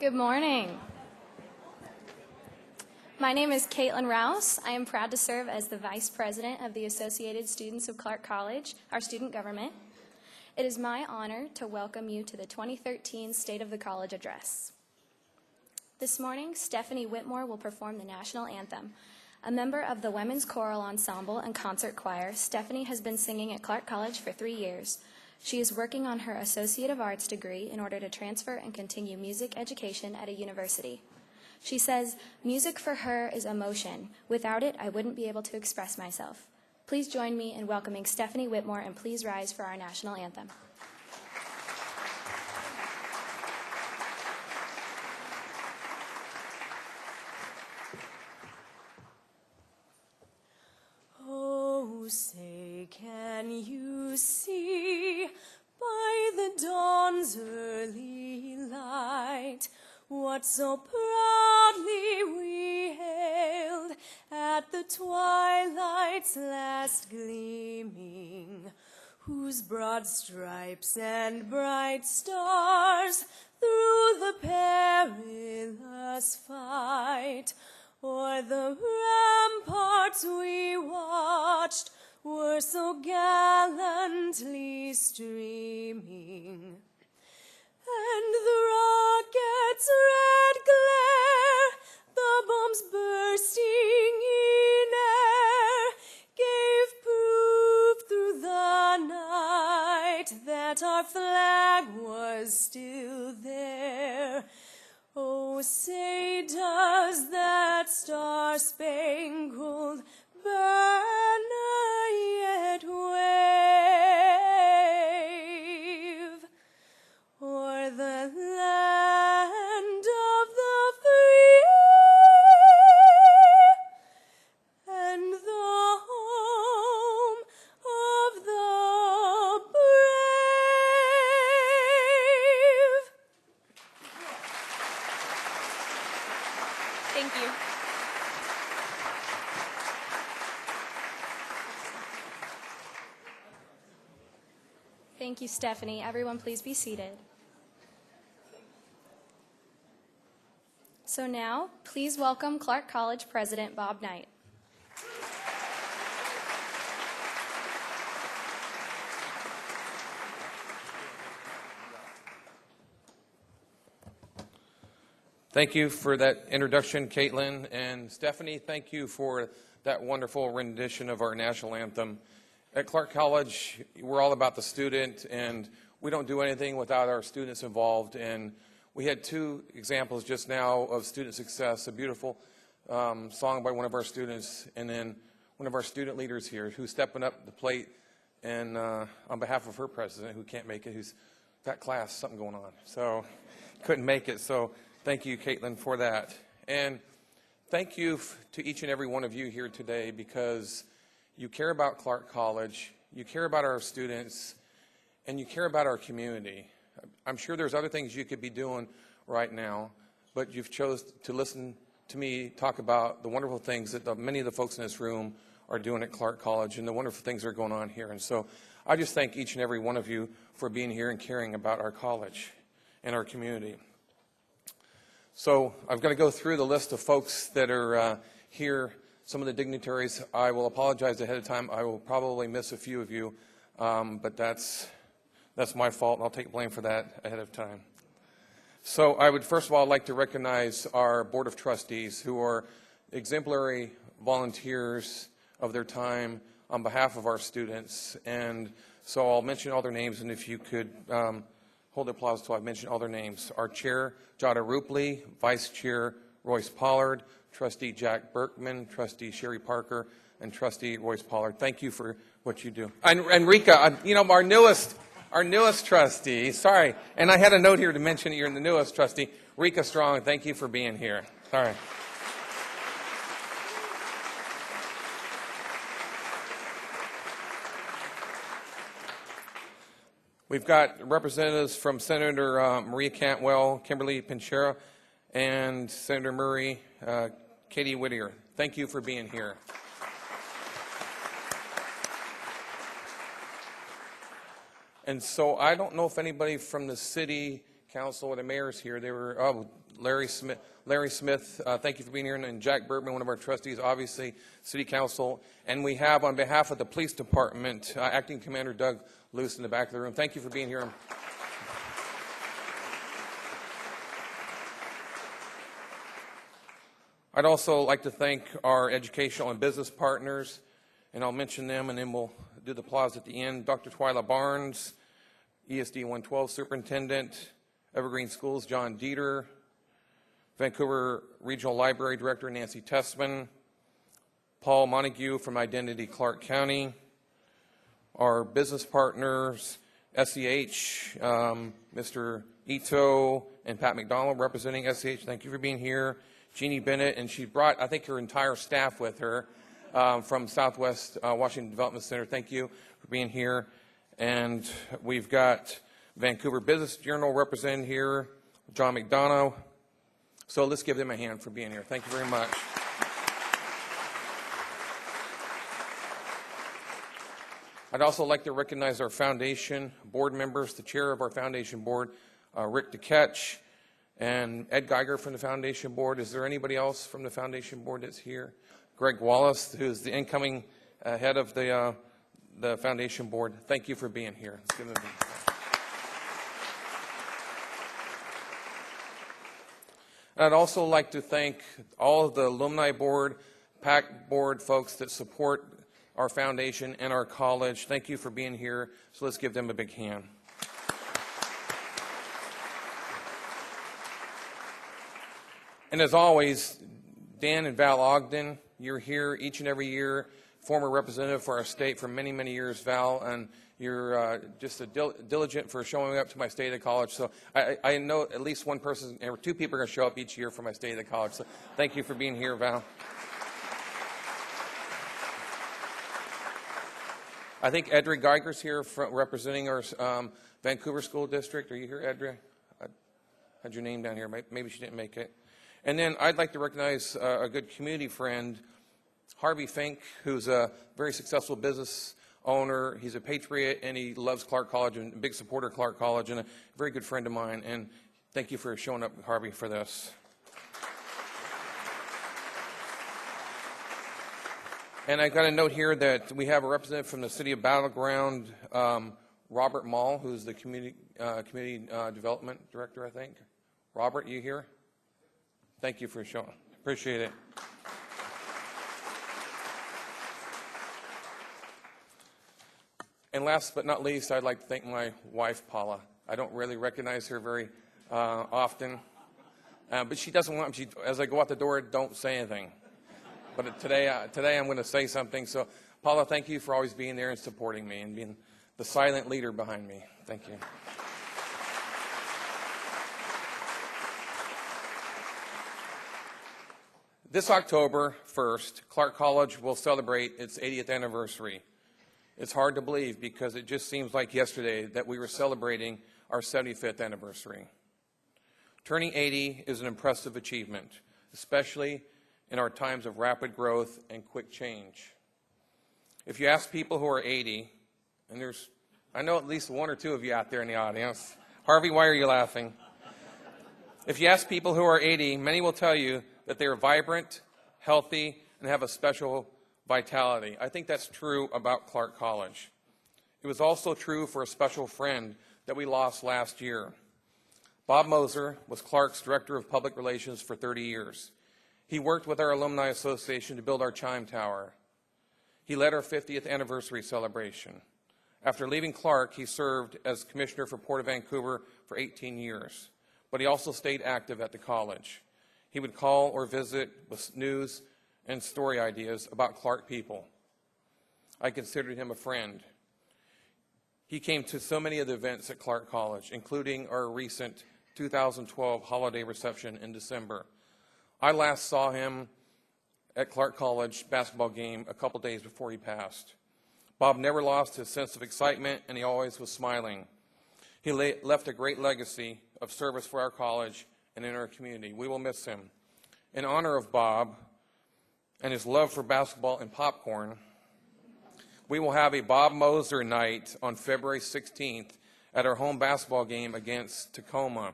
Good morning. My name is Caitlin Rouse. I am proud to serve as the Vice President of the Associated Students of Clark College, our student government. It is my honor to welcome you to the 2013 State of the College Address. This morning, Stephanie Whitmore will perform the national anthem. A member of the Women's Choral Ensemble and Concert Choir, Stephanie has been singing at Clark College for 3 years. She is working on her Associate of Arts degree in order to transfer and continue music education at a university. She says, music for her is emotion. Without it, I wouldn't be able to express myself. Please join me in welcoming Stephanie Whitmore, and please rise for our national anthem. Oh, say, can you see by the dawn's early light what so proudly we hailed at the twilight's last gleaming, whose broad stripes and bright stars through the perilous fight o'er the ramparts we watched were so gallantly streaming. And the rocket's red glare, the bombs bursting in air, gave proof through the night that our flag was still there. Oh, say, does that star-spangled banner yet wave o'er the land of the free and the home of the brave? Thank you. Thank you, Stephanie. Everyone, please be seated. So now, please welcome Clark College President Bob Knight. Thank you for that introduction, Caitlin. And Stephanie, thank you for that wonderful rendition of our national anthem. At Clark College, we're all about the student, and we don't do anything without our students involved. And we had 2 examples just now of student success, a beautiful song by one of our students, and then one of our student leaders here who's stepping up the plate and on behalf of her president, who can't make it, who's got class, something going on, so couldn't make it. So thank you, Caitlin, for that. And thank you to each and every one of you here today, because you care about Clark College, you care about our students, and you care about our community. I'm sure there's other things you could be doing right now, but you've chose to listen to me talk about the wonderful things that many of the folks in this room are doing at Clark College and the wonderful things that are going on here. And so I just thank each and every one of you for being here and caring about our college and our community. So I've got to go through the list of folks that are here. Some of the dignitaries, I will apologize ahead of time. I will probably miss a few of you, but that's my fault, and I'll take blame for that ahead of time. So I would first of all like to recognize our Board of Trustees, who are exemplary volunteers of their time on behalf of our students. And so I'll mention all their names, and if you could hold the applause until I've mentioned all their names. Our Chair, Jada Rupley, Vice Chair, Royce Pollard, Trustee Jack Berkman, Trustee Sherry Parker, and Trustee Royce Pollard. Thank you for what you do. And Rika, you know, our newest trustee, sorry, and I had a note here to mention that you're the newest trustee, Rika Strong, thank you for being here. Sorry. We've got representatives from Senator Maria Cantwell, Kimberly Pinchero, and Senator Murray, Katie Whittier. Thank you for being here. And so I don't know if anybody from the city council or the mayor's here. They were, Larry Smith, thank you for being here, and Jack Bergman, one of our trustees, obviously, City Council. And we have, on behalf of the Police Department, Acting Commander Doug Luce in the back of the room. Thank you for being here. I'd also like to thank our educational and business partners, and I'll mention them, and then we'll do the applause at the end. Dr. Twyla Barnes, ESD 112 Superintendent, Evergreen Schools, John Dieter, Vancouver Regional Library Director, Nancy Tessman, Paul Montague from Identity Clark County, our business partners, SEH, Mr. Ito, and Pat McDonald representing SEH. Thank you for being here. Jeannie Bennett, and she brought, I think, her entire staff with her from Southwest Washington Development Center. Thank you for being here. And we've got Vancouver Business Journal represented here, John McDonough. So let's give them a hand for being here. Thank you very much. I'd also like to recognize our foundation board members, the chair of our foundation board, Rick DeKetch, and Ed Geiger from the foundation board. Is there anybody else from the foundation board that's here? Greg Wallace, who's the incoming head of the foundation board. Thank you for being here. Let's give them a hand. I'd also like to thank all of the alumni board, PAC board folks that support our foundation and our college. Thank you for being here. So let's give them a big hand. And as always, Dan and Val Ogden, you're here each and every year, former representative for our state for many, many years, Val, and you're just diligent for showing up to my State of the College. So I know at least one person, or two people are going to show up each year for my State of the College. So thank you for being here, Val. I think Edrie Geiger's here representing our Vancouver School District. Are you here, Edrie? I had your name down here. Maybe she didn't make it. And then I'd like to recognize a good community friend, Harvey Fink, who's a very successful business owner. He's a patriot, and he loves Clark College and a big supporter of Clark College, and a very good friend of mine. And thank you for showing up, Harvey, for this. And I got a note here that we have a representative from the City of Battleground, Robert Mall, who's the community development director, I think. Robert, you here? Thank you for showing. Appreciate it. And last but not least, I'd like to thank my wife, Paula. I don't really recognize her very often, but she doesn't want, as I go out the door, don't say anything. But today I'm going to say something. So, Paula, thank you for always being there and supporting me and being the silent leader behind me. Thank you. This October 1st, Clark College will celebrate its 80th anniversary. It's hard to believe because it just seems like yesterday that we were celebrating our 75th anniversary. Turning 80 is an impressive achievement, especially in our times of rapid growth and quick change. If you ask people who are 80, and I know at least one or two of you out there in the audience. Harvey, why are you laughing? If you ask people who are 80, many will tell you that they are vibrant, healthy, and have a special vitality. I think that's true about Clark College. It was also true for a special friend that we lost last year. Bob Moser was Clark's Director of Public Relations for 30 years. He worked with our Alumni Association to build our Chime Tower. He led our 50th anniversary celebration. After leaving Clark, he served as Commissioner for Port of Vancouver for 18 years, but he also stayed active at the college. He would call or visit with news and story ideas about Clark people. I considered him a friend. He came to so many of the events at Clark College, including our recent 2012 holiday reception in December. I last saw him at Clark College basketball game a couple days before he passed. Bob never lost his sense of excitement, and he always was smiling. He left a great legacy of service for our college and in our community. We will miss him. In honor of Bob and his love for basketball and popcorn, we will have a Bob Moser night on February 16th at our home basketball game against Tacoma.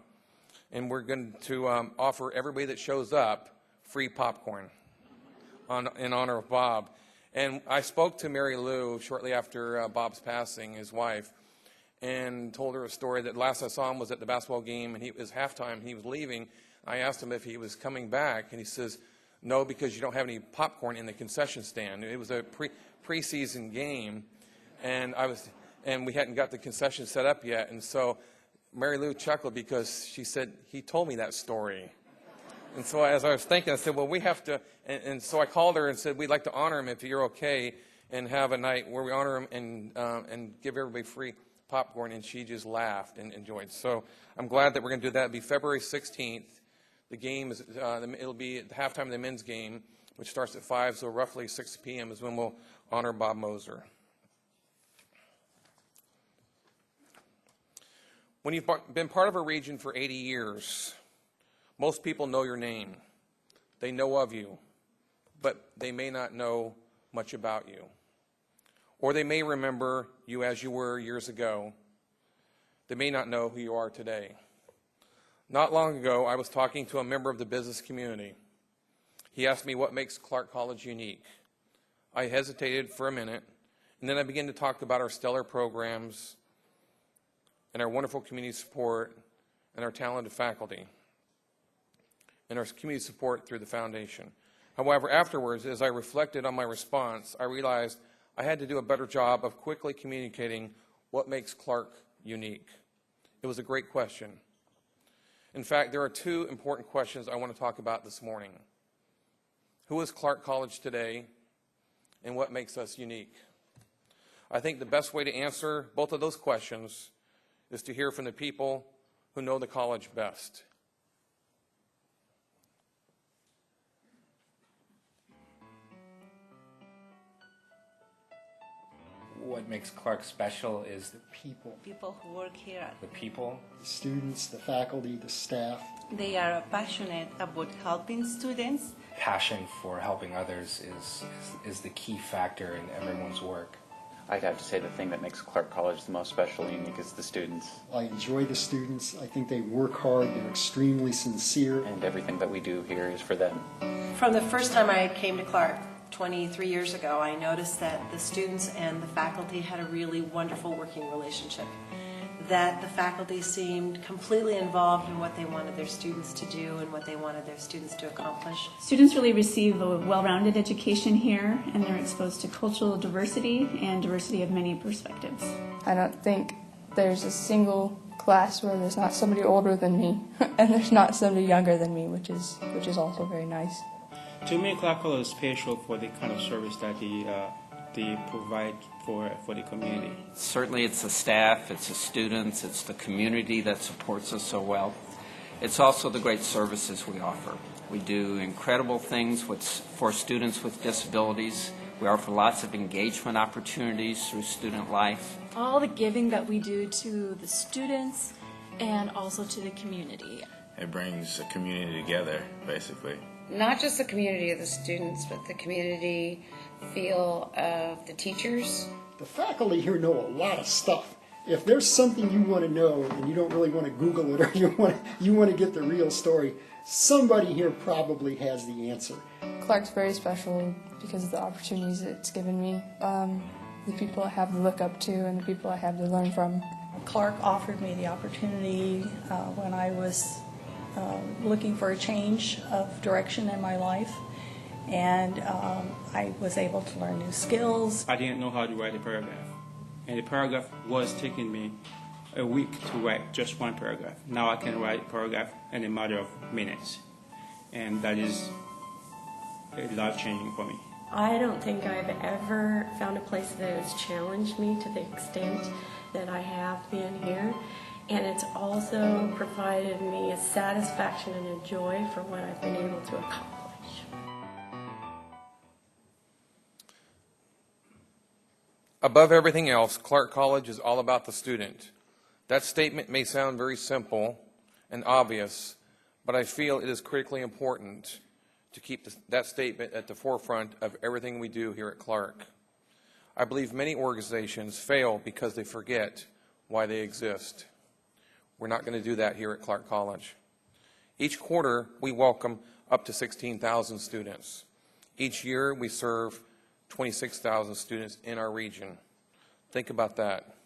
and we're going to offer everybody that shows up free popcorn in honor of Bob. And I spoke to Mary Lou shortly after Bob's passing, his wife, and told her a story that last I saw him was at the basketball game, and it was halftime, he was leaving. I asked him if he was coming back, and he says, no, because you don't have any popcorn in the concession stand. It was a preseason game, and we hadn't got the concession set up yet, and so Mary Lou chuckled because she said, he told me that story. And so as I was thinking, I said, well, we have to, and so I called her and said, we'd like to honor him if you're okay, and have a night where we honor him and give everybody free popcorn, and she just laughed and enjoyed. So I'm glad that we're going to do that. It'll be February 16th. The game is, it'll be at the halftime of the men's game, which starts at 5, so roughly 6 p.m. is when we'll honor Bob Moser. When you've been part of a region for 80 years, most people know your name. They know of you, but they may not know much about you. Or they may remember you as you were years ago. They may not know who you are today. Not long ago, I was talking to a member of the business community. He asked me what makes Clark College unique. I hesitated for a minute, and then I began to talk about our stellar programs and our wonderful community support and our talented faculty and our community support through the foundation. However, afterwards, as I reflected on my response, I realized I had to do a better job of quickly communicating what makes Clark unique. It was a great question. In fact, there are two important questions I want to talk about this morning. Who is Clark College today, and what makes us unique? I think the best way to answer both of those questions is to hear from the people who know the college best. What makes Clark special is the people who work here. the people. The students, the faculty, the staff. They are passionate about helping students. Passion for helping others is the key factor in everyone's work. I'd have to say the thing that makes Clark College the most special and unique is the students. I enjoy the students. I think they work hard. They're extremely sincere. And everything that we do here is for them. From the first time I came to Clark 23 years ago, I noticed that the students and the faculty had a really wonderful working relationship. That the faculty seemed completely involved in what they wanted their students to do and what they wanted their students to accomplish. Students really receive a well-rounded education here, and they're exposed to cultural diversity and diversity of many perspectives. I don't think there's a single class where there's not somebody older than me, and there's not somebody younger than me, which is also very nice. To me, Clark College is special for the kind of service that they provide for the community. Certainly it's the staff, it's the students, it's the community that supports us so well. It's also the great services we offer. We do incredible things for students with disabilities. We offer lots of engagement opportunities through student life. All the giving that we do to the students and also to the community. It brings a community together, basically. Not just the community of the students, but the community feel of the teachers. The faculty here know a lot of stuff. If there's something you want to know and you don't really want to Google it, or you want to get the real story, somebody here probably has the answer. Clark's very special because of the opportunities it's given me, the people I have to look up to, and the people I have to learn from. Clark offered me the opportunity when I was looking for a change of direction in my life, and I was able to learn new skills. I didn't know how to write a paragraph, and the paragraph was taking me a week to write just one paragraph. Now I can write a paragraph in a matter of minutes, and that is life-changing for me. I don't think I've ever found a place that has challenged me to the extent that I have been here. And it's also provided me a satisfaction and a joy for what I've been able to accomplish. Above everything else, Clark College is all about the student. That statement may sound very simple and obvious, but I feel it is critically important to keep that statement at the forefront of everything we do here at Clark. I believe many organizations fail because they forget why they exist. We're not going to do that here at Clark College. Each quarter, we welcome up to 16,000 students. Each year, we serve 26,000 students in our region. Think about that.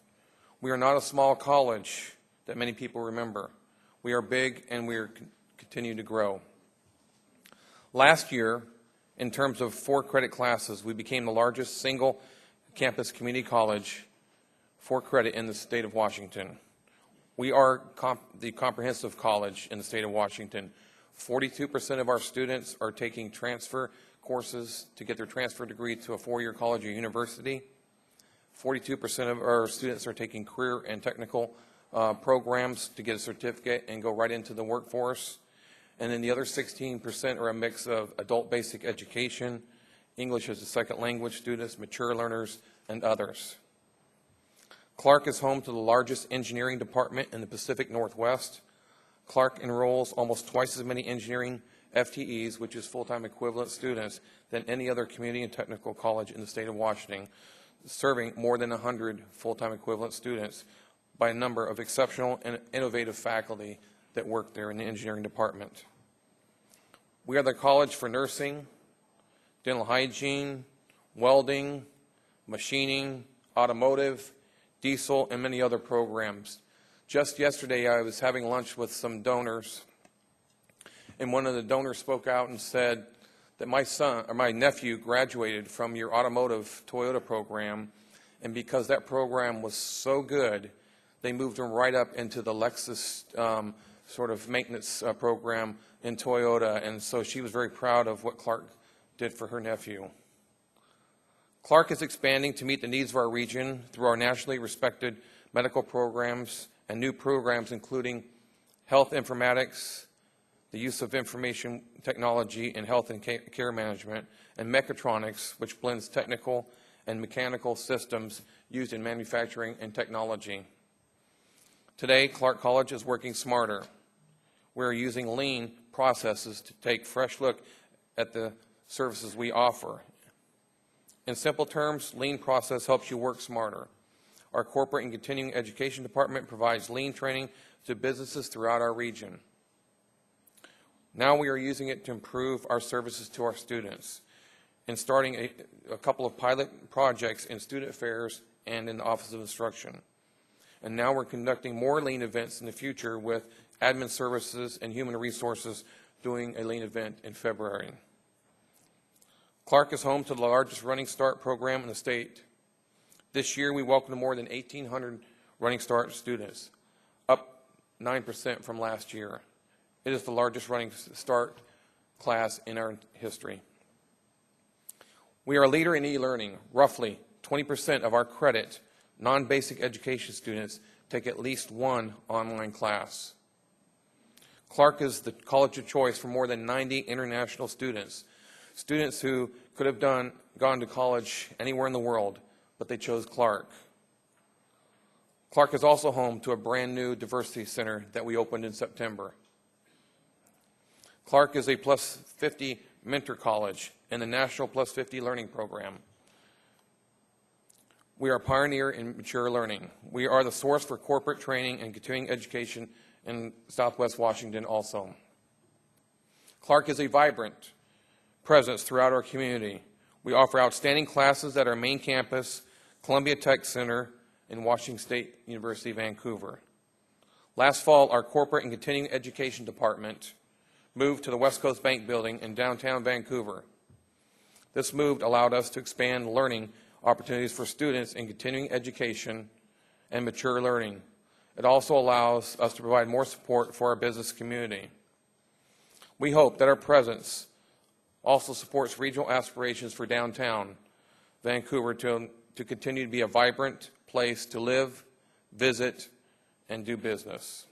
We are not a small college that many people remember. We are big, and we are continue to grow. Last year, in terms of 4 credit classes, we became the largest single campus community college for credit in the state of Washington. We are the comprehensive college in the state of Washington. 42% of our students are taking transfer courses to get their transfer degree to a 4-year college or university. 42% of our students are taking career and technical programs to get a certificate and go right into the workforce. And then the other 16% are a mix of adult basic education, English as a second language students, mature learners, and others. Clark is home to the largest engineering department in the Pacific Northwest. Clark enrolls almost twice as many engineering FTEs, which is full-time equivalent students, than any other community and technical college in the state of Washington, serving more than 100 full-time equivalent students by a number of exceptional and innovative faculty that work there in the engineering department. We are the college for nursing, dental hygiene, welding, machining, automotive, diesel, and many other programs. Just yesterday, I was having lunch with some donors, and one of the donors spoke out and said that my nephew graduated from your automotive Toyota program, and because that program was so good, they moved him right up into the Lexus sort of maintenance program in Toyota, and so she was very proud of what Clark did for her nephew. Clark is expanding to meet the needs of our region through our nationally respected medical programs and new programs including health informatics, the use of information technology in health and care management, and mechatronics, which blends technical and mechanical systems used in manufacturing and technology. Today, Clark College is working smarter. We're using lean processes to take a fresh look at the services we offer. In simple terms, lean process helps you work smarter. Our corporate and continuing education department provides lean training to businesses throughout our region. Now we are using it to improve our services to our students and starting a couple of pilot projects in student affairs and in the Office of Instruction. And now we're conducting more lean events in the future with admin services and human resources doing a lean event in February. Clark is home to the largest Running Start program in the state. This year we welcomed more than 1,800 Running Start students, up 9% from last year. It is the largest Running Start class in our history. We are a leader in e-learning. Roughly 20% of our credit non-basic education students take at least one online class. Clark is the college of choice for more than 90 international students, students who could have gone to college anywhere in the world, but they chose Clark. Clark is also home to a brand new diversity center that we opened in September. Clark is a Plus 50 mentor college and the National Plus 50 Learning Program. We are a pioneer in mature learning. We are the source for corporate training and continuing education in Southwest Washington also. Clark is a vibrant presence throughout our community. We offer outstanding classes at our main campus, Columbia Tech Center, in Washington State University, Vancouver. Last fall, our corporate and continuing education department moved to the West Coast Bank building in downtown Vancouver. This move allowed us to expand learning opportunities for students in continuing education and mature learning. It also allows us to provide more support for our business community. We hope that our presence also supports regional aspirations for downtown Vancouver to continue to be a vibrant place to live, visit, and do business.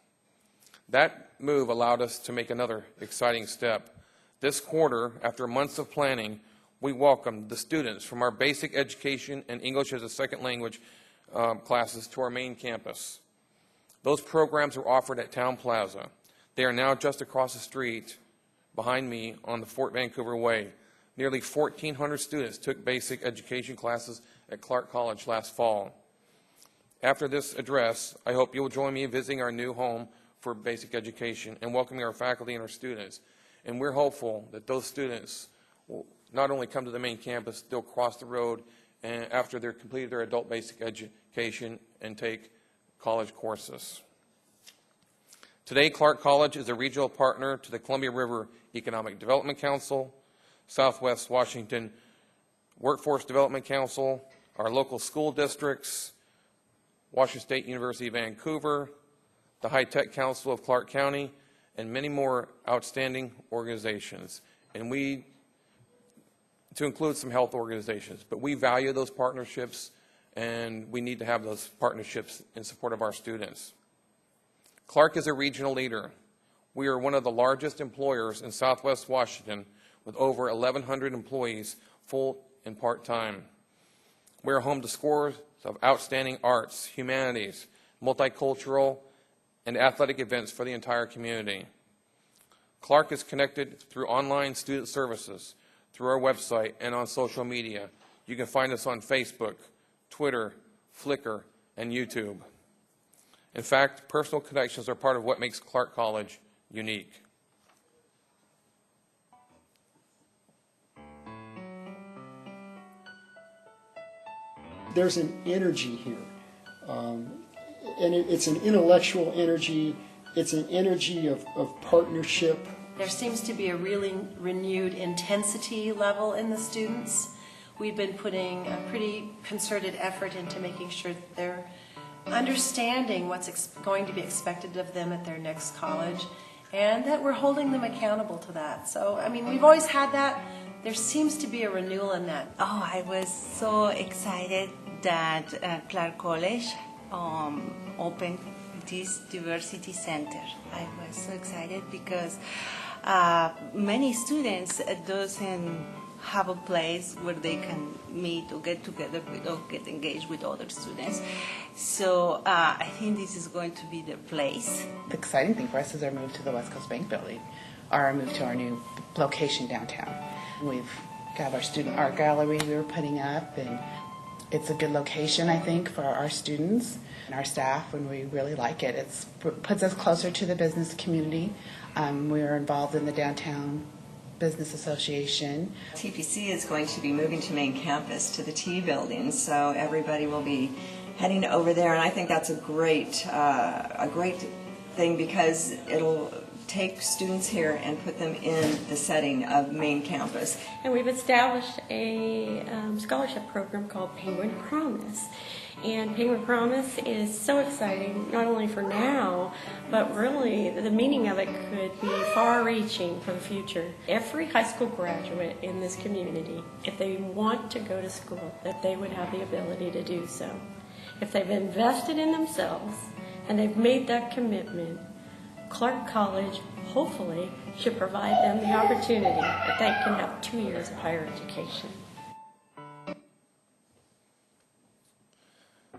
That move allowed us to make another exciting step. This quarter, after months of planning, we welcomed the students from our basic education and English as a second language classes to our main campus. Those programs were offered at Town Plaza. They are now just across the street behind me on the Fort Vancouver Way. Nearly 1,400 students took basic education classes at Clark College last fall. After this address, I hope you will join me in visiting our new home for basic education and welcoming our faculty and our students. And we're hopeful that those students will not only come to the main campus, they'll cross the road and after they're completed their adult basic education and take college courses. Today, Clark College is a regional partner to the Columbia River Economic Development Council, Southwest Washington Workforce Development Council, our local school districts, Washington State University Vancouver, the High Tech Council of Clark County, and many more outstanding organizations. And to include some health organizations, but we value those partnerships and we need to have those partnerships in support of our students. Clark is a regional leader. We are one of the largest employers in Southwest Washington with over 1,100 employees, full and part-time. We are home to scores of outstanding arts, humanities, multicultural, and athletic events for the entire community. Clark is connected through online student services, through our website, and on social media. You can find us on Facebook, Twitter, Flickr, and YouTube. In fact, personal connections are part of what makes Clark College unique. There's an energy here, and it's an intellectual energy, it's an energy of partnership. There seems to be a really renewed intensity level in the students. We've been putting a pretty concerted effort into making sure that they're understanding what's going to be expected of them at their next college, and that we're holding them accountable to that. So, I mean, we've always had that. There seems to be a renewal in that. Oh, I was so excited that Clark College opened this diversity center. I was so excited because many students doesn't have a place where they can meet or get together with or get engaged with other students. So I think this is going to be the place. The exciting thing for us is our move to the West Coast Bank building, or our move to our new location downtown. We've got our student art gallery we were putting up, and it's a good location, I think, for our students and our staff, and we really like it. It puts us closer to the business community. We are involved in the Downtown Business Association. TPC is going to be moving to main campus to the T building, so everybody will be heading over there, and I think that's a great thing because it'll take students here and put them in the setting of main campus. And we've established a scholarship program called Penguin Promise. And Penguin Promise is so exciting, not only for now, but really the meaning of it could be far-reaching for the future. Every high school graduate in this community, if they want to go to school, that they would have the ability to do so. If they've invested in themselves and they've made that commitment, Clark College, hopefully, should provide them the opportunity that they can have 2 years of higher education.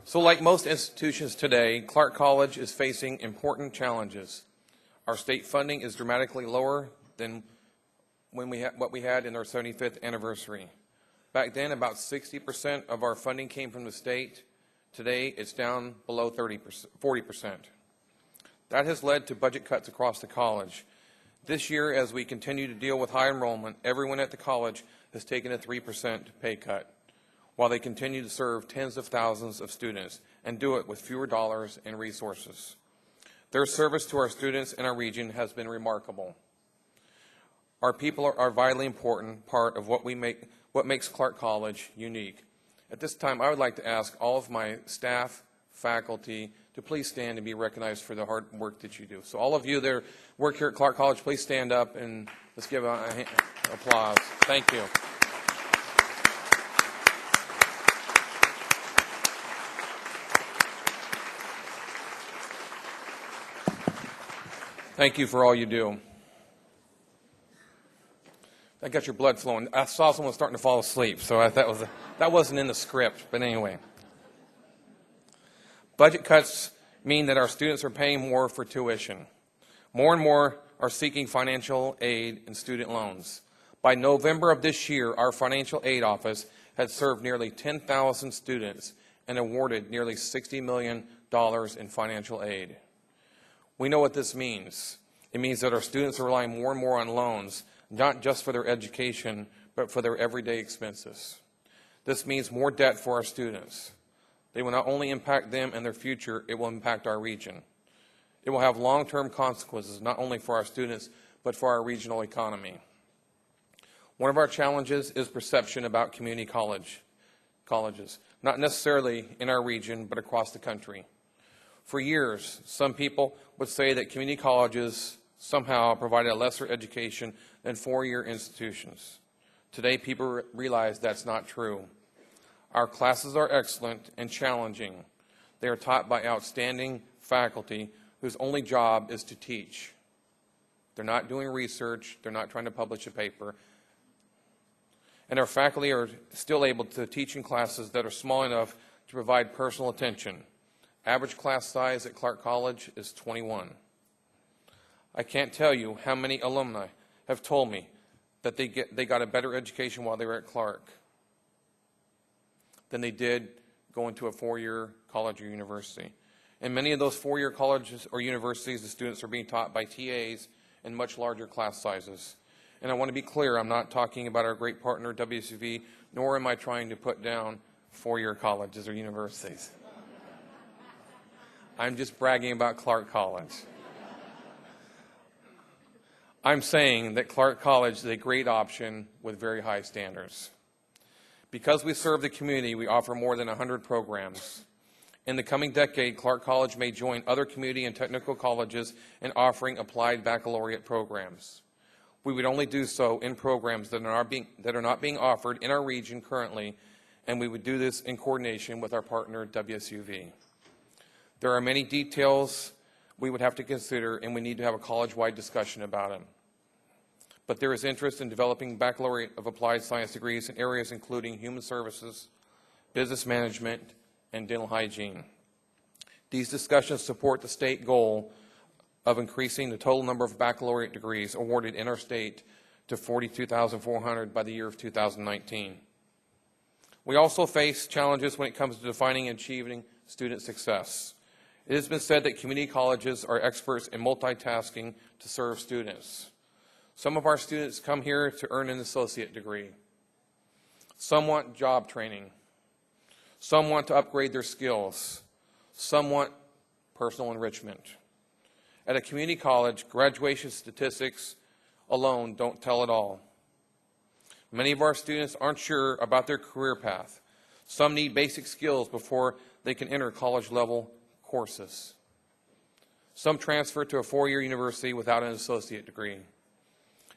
So like most institutions today, Clark College is facing important challenges. Our state funding is dramatically lower than when what we had in our 75th anniversary. Back then, about 60% of our funding came from the state. Today, it's down below 40%. That has led to budget cuts across the college. This year, as we continue to deal with high enrollment, everyone at the college has taken a 3% pay cut, while they continue to serve tens of thousands of students and do it with fewer dollars and resources. Their service to our students in our region has been remarkable. Our people are a vitally important part of what makes Clark College unique. At this time, I would like to ask all of my staff, faculty, to please stand and be recognized for the hard work that you do. So all of you that work here at Clark College, please stand up and let's give an applause. Thank you. Thank you for all you do. That got your blood flowing. I saw someone starting to fall asleep, so that wasn't in the script. But anyway, budget cuts mean that our students are paying more for tuition. More and more are seeking financial aid and student loans. By November of this year, our financial aid office had served nearly 10,000 students and awarded nearly $60 million in financial aid. We know what this means. It means that our students are relying more and more on loans, not just for their education, but for their everyday expenses. This means more debt for our students. They will not only impact them and their future, it will impact our region. It will have long-term consequences, not only for our students, but for our regional economy. One of our challenges is perception about community colleges, not necessarily in our region, but across the country. For years, some people would say that community colleges somehow provided a lesser education than four-year institutions. Today, people realize that's not true. Our classes are excellent and challenging. They are taught by outstanding faculty whose only job is to teach. They're not doing research. They're not trying to publish a paper. And our faculty are still able to teach in classes that are small enough to provide personal attention. Average class size at Clark College is 21. I can't tell you how many alumni have told me that they got a better education while they were at Clark than they did going to a four-year college or university. In many of those four-year colleges or universities, the students are being taught by TAs in much larger class sizes. And I want to be clear, I'm not talking about our great partner, WSUV, nor am I trying to put down four-year colleges or universities. I'm just bragging about Clark College. I'm saying that Clark College is a great option with very high standards. Because we serve the community, we offer more than 100 programs. In the coming decade, Clark College may join other community and technical colleges in offering applied baccalaureate programs. We would only do so in programs that are not being offered in our region currently, and we would do this in coordination with our partner, WSUV. There are many details we would have to consider, and we need to have a college-wide discussion about them. But there is interest in developing baccalaureate of applied science degrees in areas including human services, business management, and dental hygiene. These discussions support the state goal of increasing the total number of baccalaureate degrees awarded in our state to 42,400 by the year of 2019. We also face challenges when it comes to defining and achieving student success. It has been said that community colleges are experts in multitasking to serve students. Some of our students come here to earn an associate degree. Some want job training. Some want to upgrade their skills. Some want personal enrichment. At a community college, graduation statistics alone don't tell it all. Many of our students aren't sure about their career path. Some need basic skills before they can enter college-level courses. Some transfer to a four-year university without an associate degree.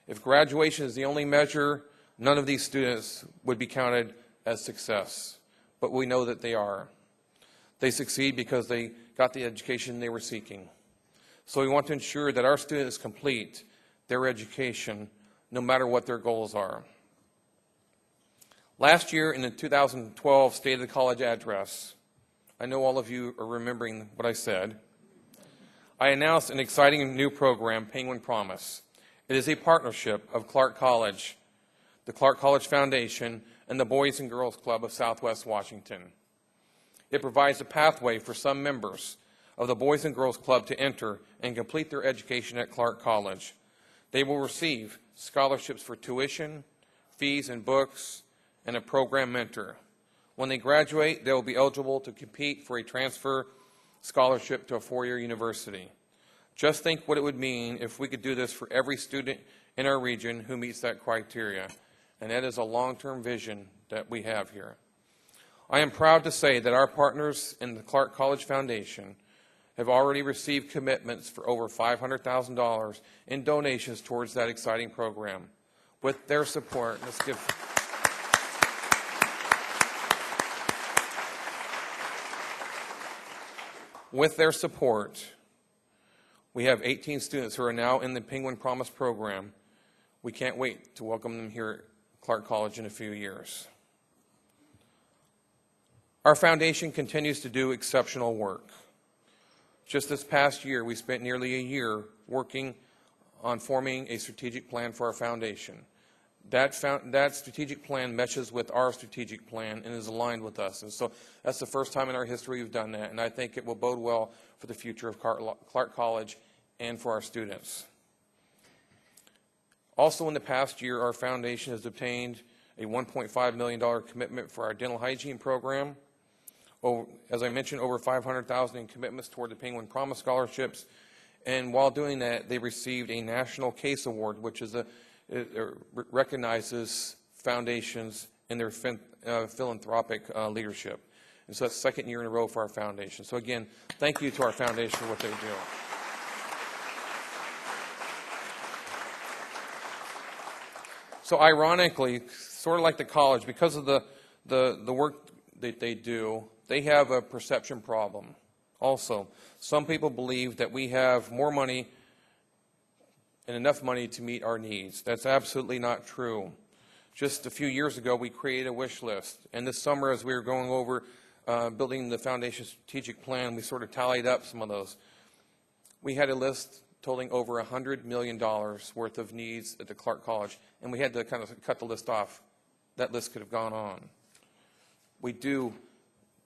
If graduation is the only measure, none of these students would be counted as success. But we know that they are. They succeed because they got the education they were seeking. So we want to ensure that our students complete their education no matter what their goals are. Last year in the 2012 State of the College Address, I know all of you are remembering what I said, I announced an exciting new program, Penguin Promise. It is a partnership of Clark College, the Clark College Foundation, and the Boys and Girls Club of Southwest Washington. It provides a pathway for some members of the Boys and Girls Club to enter and complete their education at Clark College. They will receive scholarships for tuition, fees and books, and a program mentor. When they graduate, they will be eligible to compete for a transfer scholarship to a four-year university. Just think what it would mean if we could do this for every student in our region who meets that criteria. And that is a long-term vision that we have here. I am proud to say that our partners in the Clark College Foundation have already received commitments for over $500,000 in donations towards that exciting program. With their support, let's give... With their support, we have 18 students who are now in the Penguin Promise program. We can't wait to welcome them here at Clark College in a few years. Our foundation continues to do exceptional work. Just this past year, we spent nearly a year working on forming a strategic plan for our foundation. That strategic plan meshes with our strategic plan and is aligned with us. And so that's the first time in our history we've done that, and I think it will bode well for the future of Clark College and for our students. Also in the past year, our foundation has obtained a $1.5 million commitment for our dental hygiene program. As I mentioned, over $500,000 in commitments toward the Penguin Promise scholarships. And while doing that, they received a National CASE Award, which is recognizes foundations in their philanthropic leadership. And so that's the second year in a row for our foundation. So again, thank you to our foundation for what they do. So ironically, sort of like the college, because of the work that they do, they have a perception problem also. Some people believe that we have more money and enough money to meet our needs. That's absolutely not true. Just a few years ago, we created a wish list. And this summer, as we were going over building the foundation strategic plan, we sort of tallied up some of those. We had a list totaling over $100 million worth of needs at the Clark College, and we had to kind of cut the list off. That list could have gone on. We do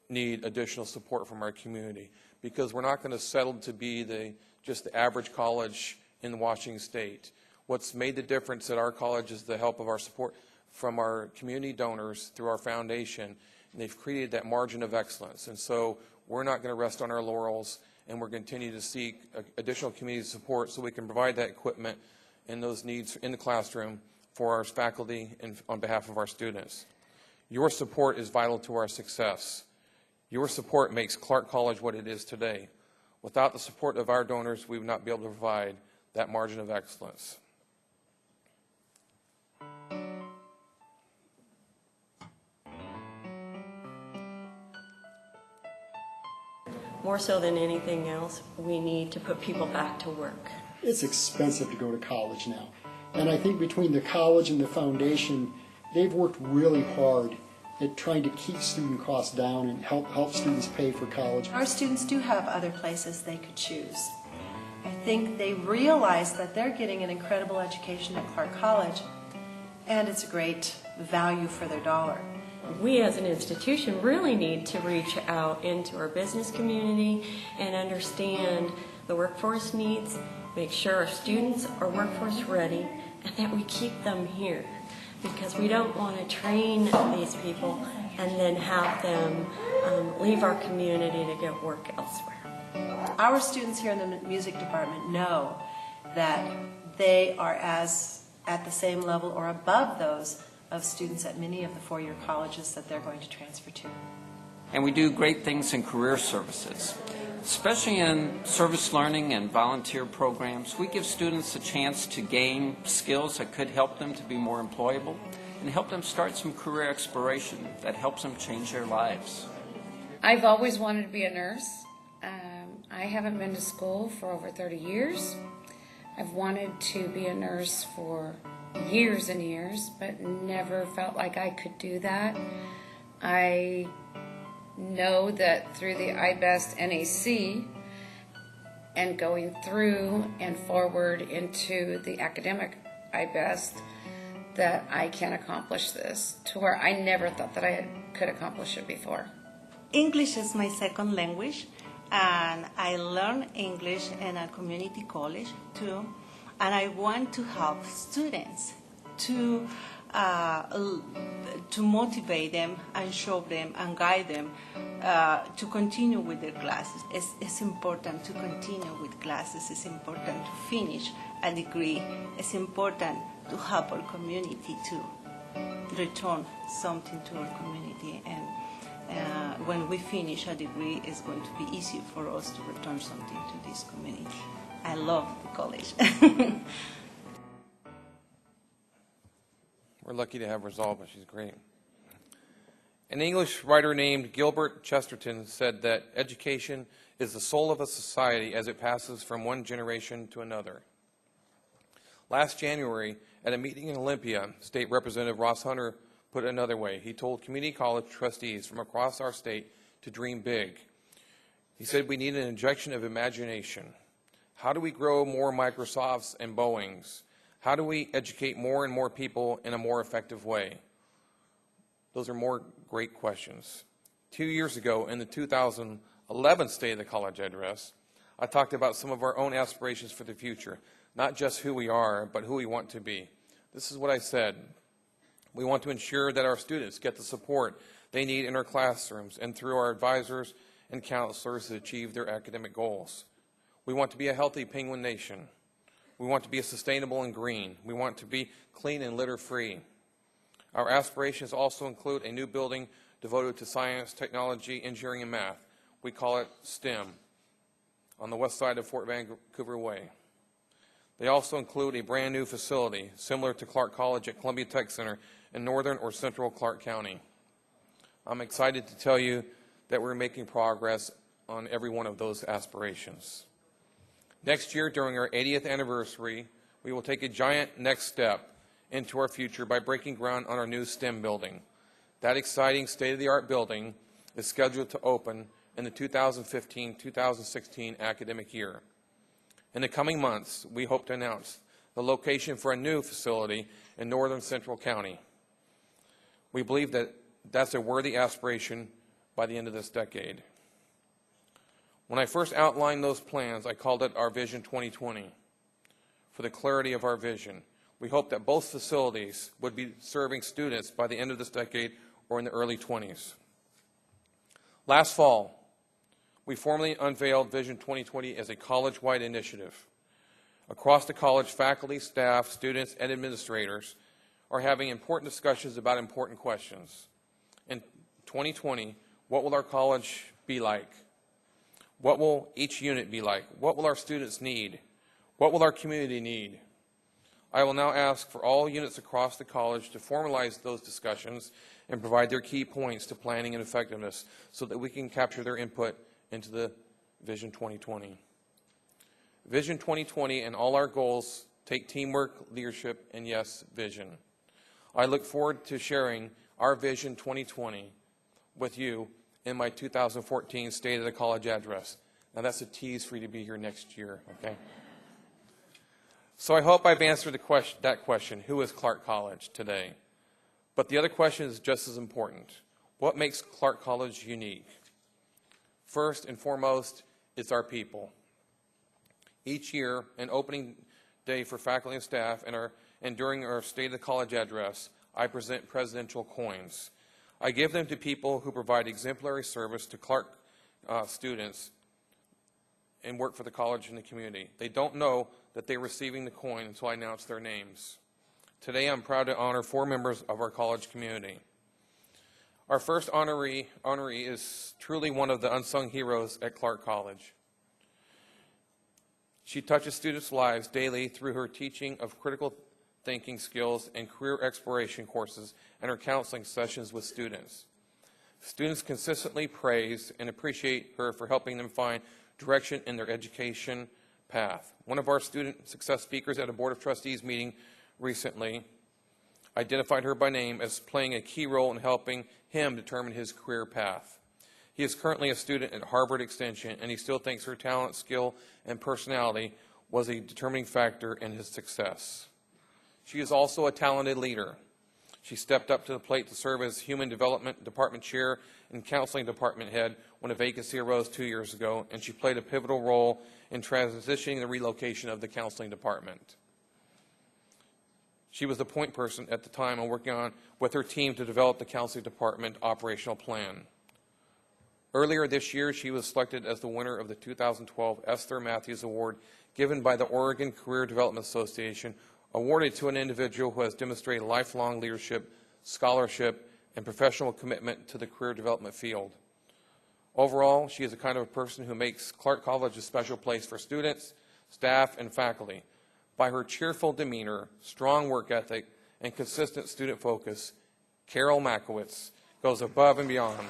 need additional support from our community because we're not going to settle to be just the average college in Washington State. What's made the difference at our college is the help of our support from our community donors through our foundation, and they've created that margin of excellence. And so we're not going to rest on our laurels, and we're going to continue to seek additional community support so we can provide that equipment and those needs in the classroom for our faculty and on behalf of our students. Your support is vital to our success. Your support makes Clark College what it is today. Without the support of our donors, we would not be able to provide that margin of excellence. More so than anything else, we need to put people back to work. It's expensive to go to college now. And I think between the college and the foundation, they've worked really hard at trying to keep student costs down and help students pay for college. Our students do have other places they could choose. I think they realize that they're getting an incredible education at Clark College, and it's a great value for their dollar. We as an institution really need to reach out into our business community and understand the workforce needs, make sure our students are workforce ready, and that we keep them here. Because we don't want to train these people and then have them leave our community to go work elsewhere. Our students here in the music department know that they are at the same level or above those of students at many of the four-year colleges that they're going to transfer to. And we do great things in career services. Especially in service learning and volunteer programs, we give students a chance to gain skills that could help them to be more employable and help them start some career exploration that helps them change their lives. I've always wanted to be a nurse. I haven't been to school for over 30 years. I've wanted to be a nurse for years and years, but never felt like I could do that. I know that through the iBest NAC and going through and forward into the academic iBest that I can accomplish this to where I never thought that I could accomplish it before. English is my second language, and I learn English in a community college too, and I want to help students to motivate them and show them and guide them to continue with their classes. It's important to continue with classes. It's important to finish a degree. It's important to help our community to return something to our community. And when we finish a degree, it's going to be easier for us to return something to this community. I love the college. We're lucky to have Rosalba. She's great. An English writer named Gilbert Chesterton said that education is the soul of a society as it passes from one generation to another. Last January, at a meeting in Olympia, State Representative Ross Hunter put it another way. He told community college trustees from across our state to dream big. He said we need an injection of imagination. How do we grow more Microsofts and Boeings? How do we educate more and more people in a more effective way? Those are more great questions. 2 years ago, in the 2011 State of the College Address, I talked about some of our own aspirations for the future, not just who we are, but who we want to be. This is what I said. We want to ensure that our students get the support they need in our classrooms and through our advisors and counselors to achieve their academic goals. We want to be a healthy Penguin Nation. We want to be sustainable and green. We want to be clean and litter-free. Our aspirations also include a new building devoted to science, technology, engineering, and math. We call it STEM, on the west side of Fort Vancouver Way. They also include a brand new facility similar to Clark College at Columbia Tech Center in northern or central Clark County. I'm excited to tell you that we're making progress on every one of those aspirations. Next year, during our 80th anniversary, we will take a giant next step into our future by breaking ground on our new STEM building. That exciting state-of-the-art building is scheduled to open in the 2015-2016 academic year. In the coming months, we hope to announce the location for a new facility in northern Central County. We believe that that's a worthy aspiration by the end of this decade. When I first outlined those plans, I called it our Vision 2020 for the clarity of our vision. We hope that both facilities would be serving students by the end of this decade or in the early 20s. Last fall, we formally unveiled Vision 2020 as a college-wide initiative. Across the college, faculty, staff, students, and administrators are having important discussions about important questions. In 2020, what will our college be like? What will each unit be like? What will our students need? What will our community need? I will now ask for all units across the college to formalize those discussions and provide their key points to planning and effectiveness so that we can capture their input into the Vision 2020. Vision 2020 and all our goals take teamwork, leadership, and yes, vision. I look forward to sharing our Vision 2020 with you in my 2014 State of the College address. Now that's a tease for you to be here next year, okay? So I hope I've answered that question, who is Clark College today? But the other question is just as important. What makes Clark College unique? First and foremost, it's our people. Each year, an opening day for faculty and staff and during our State of the College address, I present presidential coins. I give them to people who provide exemplary service to Clark students and work for the college and the community. They don't know that they're receiving the coin until I announce their names. Today, I'm proud to honor 4 members of our college community. Our first honoree is truly one of the unsung heroes at Clark College. She touches students' lives daily through her teaching of critical thinking skills and career exploration courses and her counseling sessions with students. Students consistently praise and appreciate her for helping them find direction in their education path. One of our student success speakers at a Board of Trustees meeting recently identified her by name as playing a key role in helping him determine his career path. He is currently a student at Harvard Extension, and he still thinks her talent, skill, and personality was a determining factor in his success. She is also a talented leader. She stepped up to the plate to serve as Human Development Department Chair and Counseling Department Head when a vacancy arose 2 years ago, and she played a pivotal role in transitioning the relocation of the Counseling Department. She was the point person at the time and working on with her team to develop the Counseling Department operational plan. Earlier this year, she was selected as the winner of the 2012 Esther Matthews Award given by the Oregon Career Development Association, awarded to an individual who has demonstrated lifelong leadership, scholarship, and professional commitment to the career development field. Overall, she is the kind of person who makes Clark College a special place for students, staff, and faculty. By her cheerful demeanor, strong work ethic, and consistent student focus, Carol Makowitz goes above and beyond.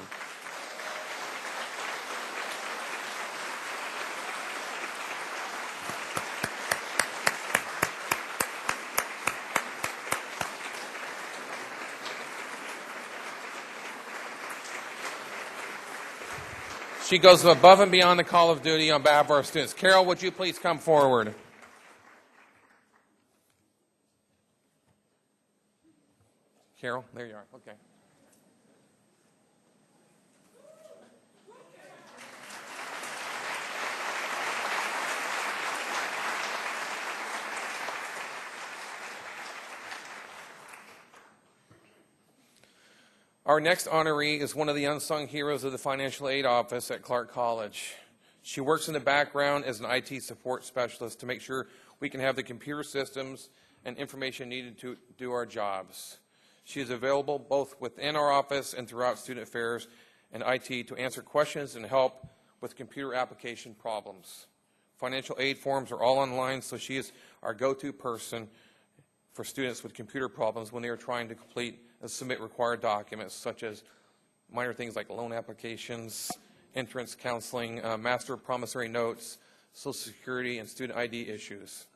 She goes above and beyond the call of duty on behalf of our students. Carol, would you please come forward? Carol, there you are. Okay. Our next honoree is one of the unsung heroes of the financial aid office at Clark College. She works in the background as an IT support specialist to make sure we can have the computer systems and information needed to do our jobs. She is available both within our office and throughout student affairs and IT to answer questions and help with computer application problems. Financial aid forms are all online, so she is our go-to person for students with computer problems when they are trying to complete and submit required documents, such as minor things like loan applications, entrance counseling, master promissory notes, Social Security, and student ID issues.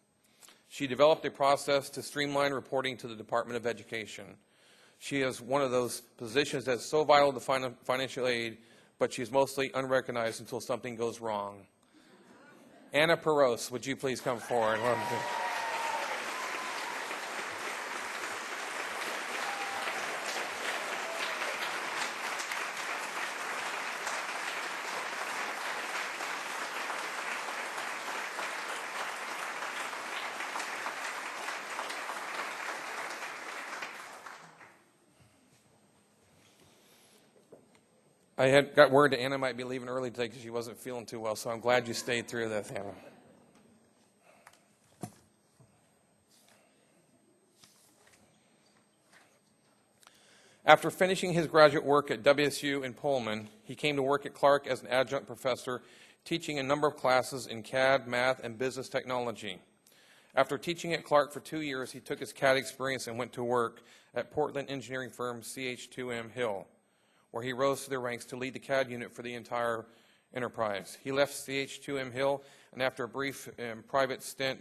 She developed a process to streamline reporting to the Department of Education. She is one of those positions that's so vital to financial aid, but she's mostly unrecognized until something goes wrong. Anna Peros, would you please come forward? I had got word that Anna might be leaving early today because she wasn't feeling too well, so I'm glad you stayed through this, Anna. After finishing his graduate work at WSU in Pullman, he came to work at Clark as an adjunct professor, teaching a number of classes in CAD, math, and business technology. After teaching at Clark for 2 years, he took his CAD experience and went to work at Portland engineering firm CH2M Hill, where he rose to the ranks to lead the CAD unit for the entire enterprise. He left CH2M Hill, and after a brief private stint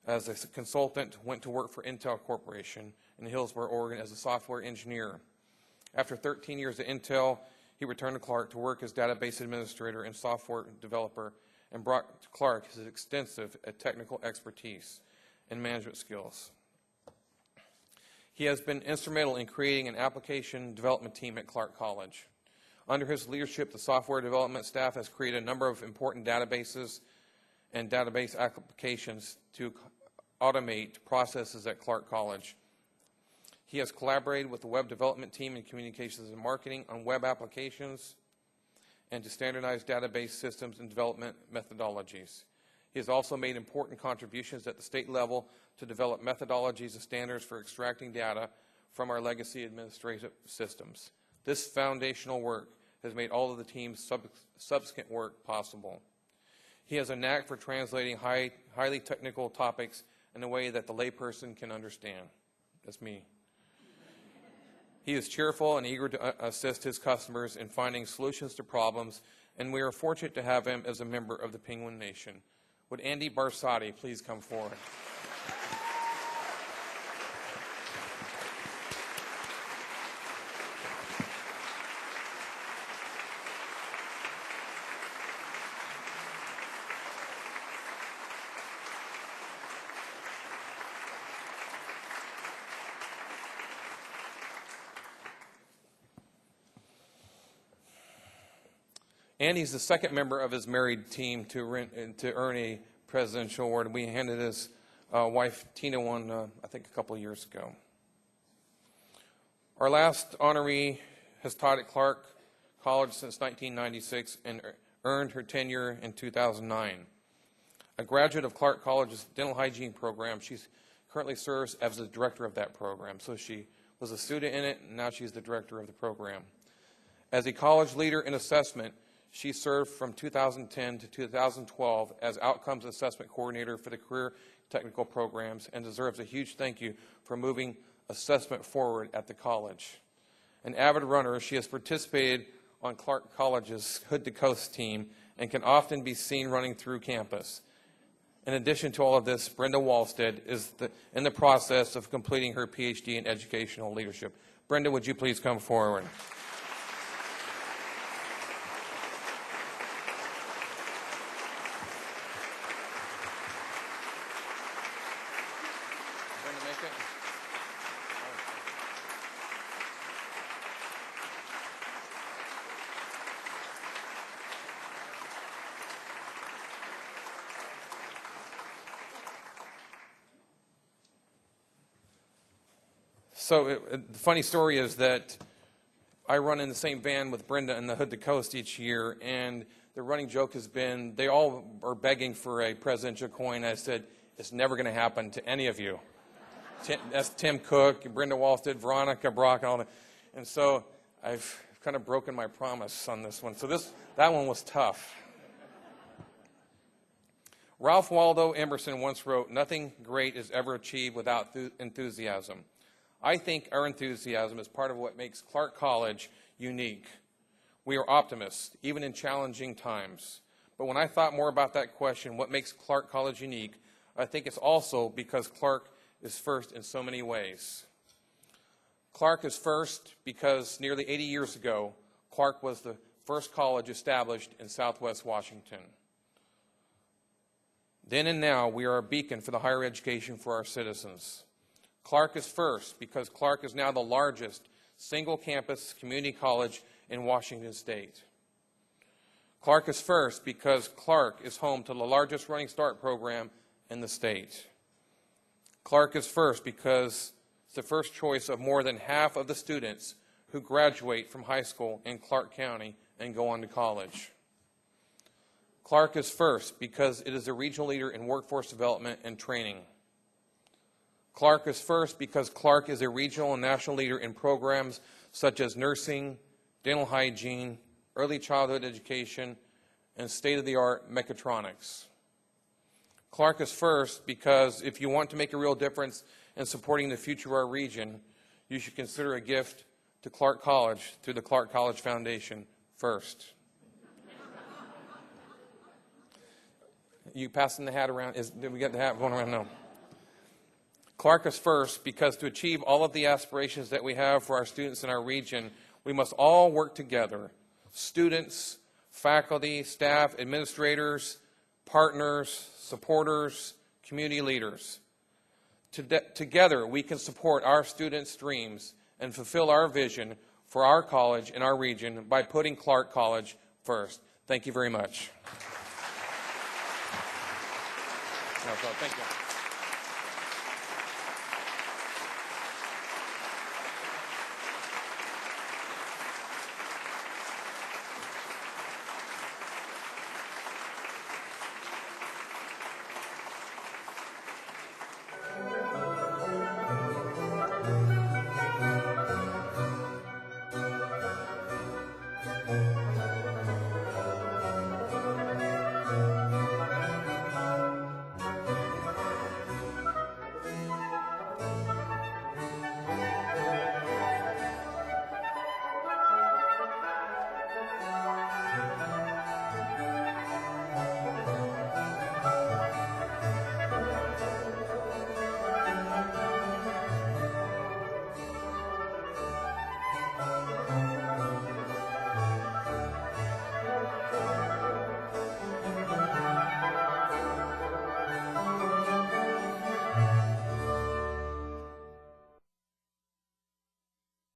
as a consultant, went to work for Intel Corporation in Hillsboro, Oregon as a software engineer. After 13 years at Intel, he returned to Clark to work as database administrator and software developer, and brought to Clark his extensive technical expertise and management skills. He has been instrumental in creating an application development team at Clark College. Under his leadership, the software development staff has created a number of important databases and database applications to automate processes at Clark College. He has collaborated with the web development team in communications and marketing on web applications and to standardize database systems and development methodologies. He has also made important contributions at the state level to develop methodologies and standards for extracting data from our legacy administrative systems. This foundational work has made all of the team's subsequent work possible. He has a knack for translating highly technical topics in a way that the layperson can understand. That's me. He is cheerful and eager to assist his customers in finding solutions to problems, and we are fortunate to have him as a member of the Penguin Nation. Would Andy Barsati please come forward? Andy's the second member of his married team to earn a presidential award. We handed his wife Tina one, I think, a couple of years ago. Our last honoree has taught at Clark College since 1996 and earned her tenure in 2009. A graduate of Clark College's dental hygiene program, she currently serves as the director of that program. So she was a student in it, and now she's the director of the program. As a college leader in assessment, she served from 2010 to 2012 as Outcomes Assessment Coordinator for the Career Technical Programs and deserves a huge thank you for moving assessment forward at the college. An avid runner, she has participated on Clark College's Hood to Coast team and can often be seen running through campus. In addition to all of this, Brenda Walstead is in the process of completing her PhD in educational leadership. Brenda, would you please come forward? So the funny story is that I run in the same van with Brenda in the Hood to Coast each year, and the running joke has been they all are begging for a presidential coin. I said, it's never going to happen to any of you. That's Tim Cook, Brenda Walsted, Veronica Brock, and all that. And so I've kind of broken my promise on this one. So that one was tough. Ralph Waldo Emerson once wrote, "Nothing great is ever achieved without enthusiasm." I think our enthusiasm is part of what makes Clark College unique. We are optimists, even in challenging times. But when I thought more about that question, what makes Clark College unique, I think it's also because Clark is first in so many ways. Clark is first because nearly 80 years ago, Clark was the first college established in Southwest Washington. Then and now, we are a beacon for the higher education for our citizens. Clark is first because Clark is now the largest single-campus community college in Washington State. Clark is first because Clark is home to the largest Running Start program in the state. Clark is first because it's the first choice of more than half of the students who graduate from high school in Clark County and go on to college. Clark is first because it is a regional leader in workforce development and training. Clark is first because Clark is a regional and national leader in programs such as nursing, dental hygiene, early childhood education, and state-of-the-art mechatronics. Clark is first because if you want to make a real difference in supporting the future of our region, you should consider a gift to Clark College through the Clark College Foundation first. You passing the hat around? Did we get the hat going around? No. Clark is first because to achieve all of the aspirations that we have for our students in our region, we must all work together. Students, faculty, staff, administrators, partners, supporters, community leaders. Together, we can support our students' dreams and fulfill our vision for our college and our region by putting Clark College first. Thank you very much. Thank you.